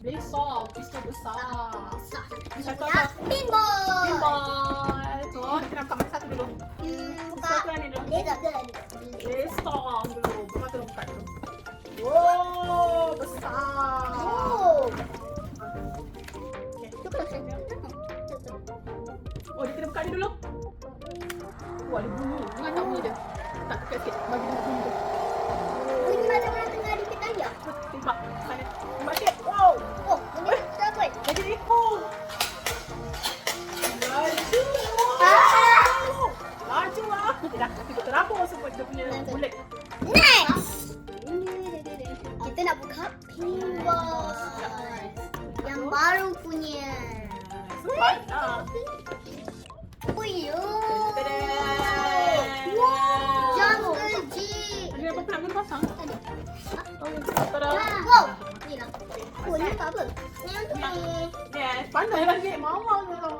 Besar, pistol besar. Satu Ya, apa? pinball. Pinball. Tu, kita nampak mana satu dulu. Buka. Satu ni dulu. Laser gun. Besar dulu. Buka tu, buka tu. Wow, besar. Oh. Okay. Tu kalau saya Oh, dia kena buka ni dulu. Oh, ada bunyi. Dengar tak bunyi dia? Tak, dekat sikit. Bagi dia bunyi dia. bunyi macam orang tengah di peta ya. Tembak. Sana. Tembak sikit. Wow. Oh, bunyi apa? Dia jadi oh. Laju. Laju lah. Dah, kita terabur semua dia punya bulat. Next. Kita nak buka pinball. Yang baru punya. Sempat. Ah. Oh, yo. Tada. Jungle G. Ada apa pula guna pasang? Tadi. Oh, tada. Wow. Ni lah. Oh, ni apa? Ni untuk ni. Yes, pandai lagi. Mama tu.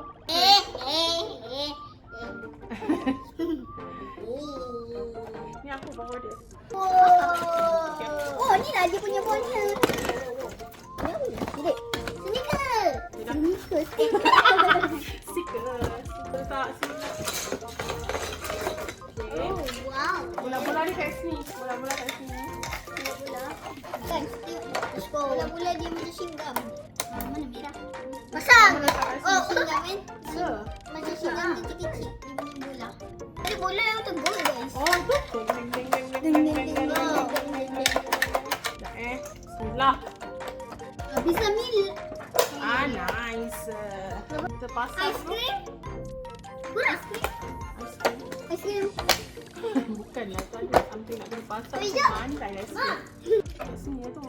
Ni aku bawa dia. Oh, ni lah dia punya ballnya. Ni apa? Tidak. Sneaker. Sneaker. Stiker. Letak sini. Okay. Oh, wow. Bola-bola ni kat sini. Bola-bola kat sini. Bola-bola. Kan, bola-bola dia macam singgam. Mana merah? Pasang. Oh, singgam kan? Ya. Macam singgam kecil-kecil. Dia punya bola. Ada bola yang untuk gol, guys. Oh, tu. Ding ding ding ding ding ding ding ding. Dah Bismillah. Bisa mil. Ah, nice. Kita pasang Ice tu. cream. Buat ice cream. Ice cream. Ice cream. Bukanlah tu ada something nak kena pasang. Sekejap. Pandai lah Mak. sikit. Kat sini tu.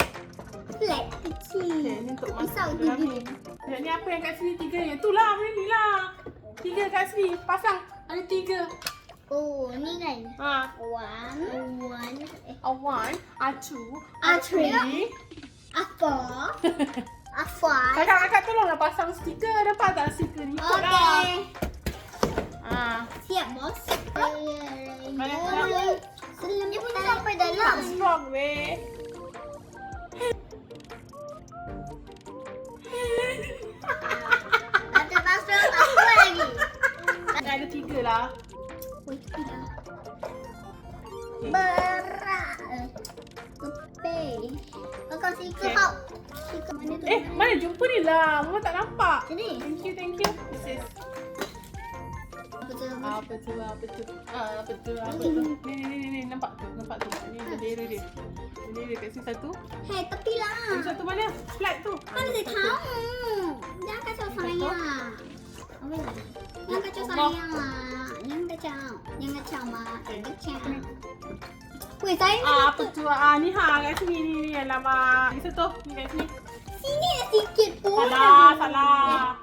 Flat Okay, kecil. ni untuk Pisau masuk dalam gigi. ni. Ni apa yang kat sini? 3 yang tu lah. Mana ni lah. 3 kat sini. Pasang. Ada 3. Oh, ni kan. Ha. One. A 1, a 2, A a three. 3. Apa? A five. Kakak tolonglah pasang stiker. Dapat tak stiker ni? Ikut lah. Okay. Ha. Siap, bos. Mana Oh, selim dia pun sampai dalam. Tak strong weh. Nanti pasal apa lagi? Ada 3 lah. Oh, tidak. Berat. Tepe. Kakak siku Okay. kau. Siku mana tu? Mana jumpa ni lah. Mama tak nampak. Sini. Thank you, thank you. This is Betul. apa tu. Ni. Nampak tu. Ni bendera dia. Bendera kat sini satu. Hei, tepi lah. Yang satu mana? Flag tu. Mana saya tahu? Jangan kacau saya. Apa lagi? Jangan kacau saya. Jangan kacau, Mak. Jangan kacau. Weh, saya nak Apa tu? Ni kat sini ni. Alamak. Ni satu. Ni kat sini. sini dah sikit pun. Salah.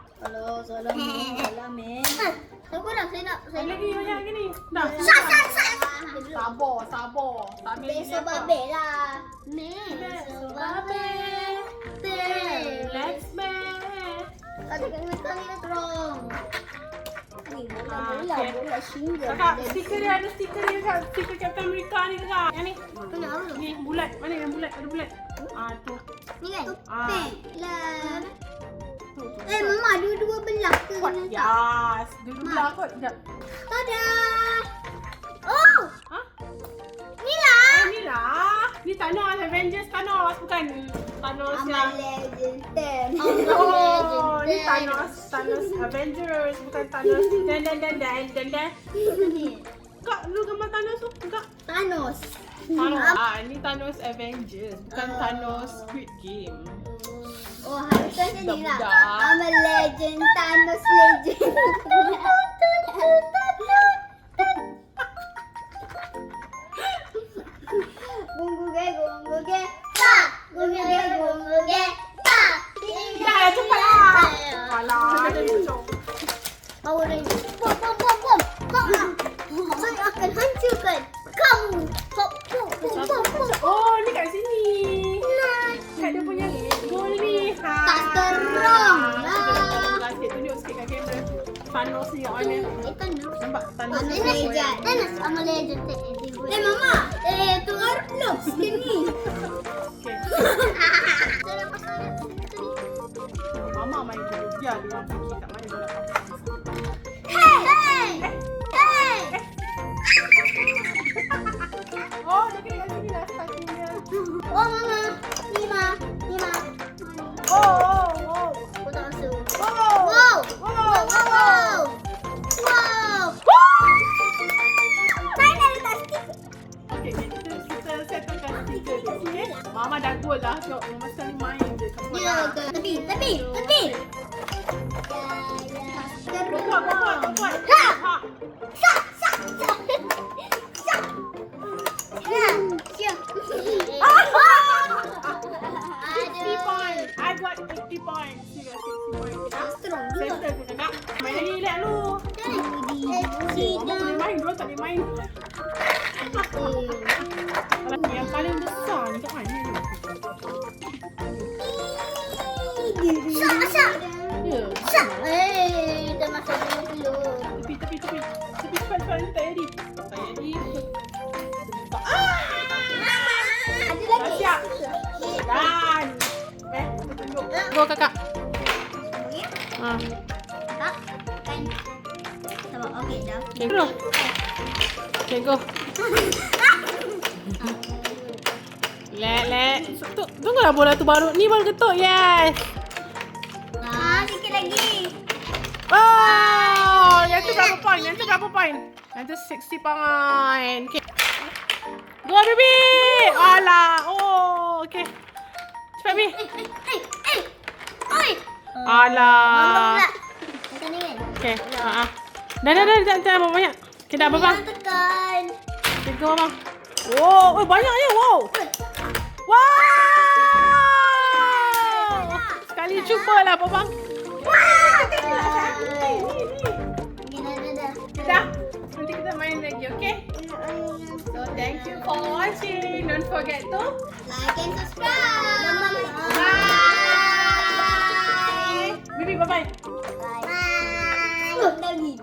Salah, men. Tunggu dah, saya nak. Ada lagi banyak lagi ni. Dah. Sabar. Sabar. Besok babe lah. Let's bet. Ada kena tanya terong. Ni bola Okay. singgah. Kakak, stiker dia ada stiker dia kakak. Stiker Captain America ni kakak. Yang ni. Kena apa tu? Ni bulat. Mana yang bulat? Ada bulat. Tu. Ni kan? Ah. Lah. Tu. Mama dua-dua belah ke Kuat. kena tak? Yes. Dulu belah kot. Sekejap. Tada! Oh! Ha? Ni lah! Ni lah. Ni Thanos. Avengers Thanos. Bukan Thanos yang... Legend 10. Oh, ni Thanos Avengers. Bukan Thanos. Dan. Kak, lu gambar Thanos tu? Kak. Thanos. Thanos. Ni Thanos Avengers. Bukan Thanos Squid Game. Oh, harusnya ni lah. Budak-budak. I'm a legend. Thanos legend. Gungu ge, tak. Gungu ge, tak. Dah, cepatlah. Alah, ada muncul. Power Ranger. Bom. Saya akan hancurkan kamu. Bom. Oh, ni kat sini. Kat dia punya gol ni. Tak terang lah. Tunjuk sikit kat kamera. Thanos ni yang mana. Thanos. Nampak Thanos ni. Thanos sama legend. Mama. Tukar belum? Sini. Okay. Saya dapat sangat sini tadi. Mama main dulu. Biar dia orang fikir kat mana dia nak pakai. Hey! Hey! Oh, dia kena kat sini lah startingnya. Oh, Mama. Lima. Oh. Aku tak masuk. Wow. Wow! Mana letak stiker? Okay, kita settlekan stiker di sini. Mama dah goal lah. Tengok, Mama sekali main je. Ya, tepi. Kuat. Ha! Ha. Sak. Siap. 60 points. I got 50 points. You got 60 points. Kita Strong settle tu kakak. Main lagi relax lu. Mama boleh main, bro tak boleh main. Yang paling besar ni kat mana ni? Sak. Ya. Dah masuk dalam telur. Tepi. Cepat ni tak jadi. Ada Dah lagi. siap. Dan. Kita tunjuk. Go kakak. Ha. Tak. Kan. Sabar. Okey, dah. Okay, go. Okay, go. Lek. Tunggulah bola tu baru. Ni baru ketuk. Yes. Sikit lagi. Oh, yang tu berapa point? Yang tu 60 point. Okay. Go, baby. Alah. Oh, okay. Cepat, baby. Oi. Alah. Macam ni kan? Okay. Dah. Jangan banyak. Okay, dah berapa? Jangan tekan. Okay, go, Mama. Oh, banyaknya. Wow. Sekali cubalah, Babang. Dah. Nanti kita main lagi, okay? So, thank you for watching. Don't forget to Like and subscribe. bye. Bibi, bye-bye. Bye. Lagi.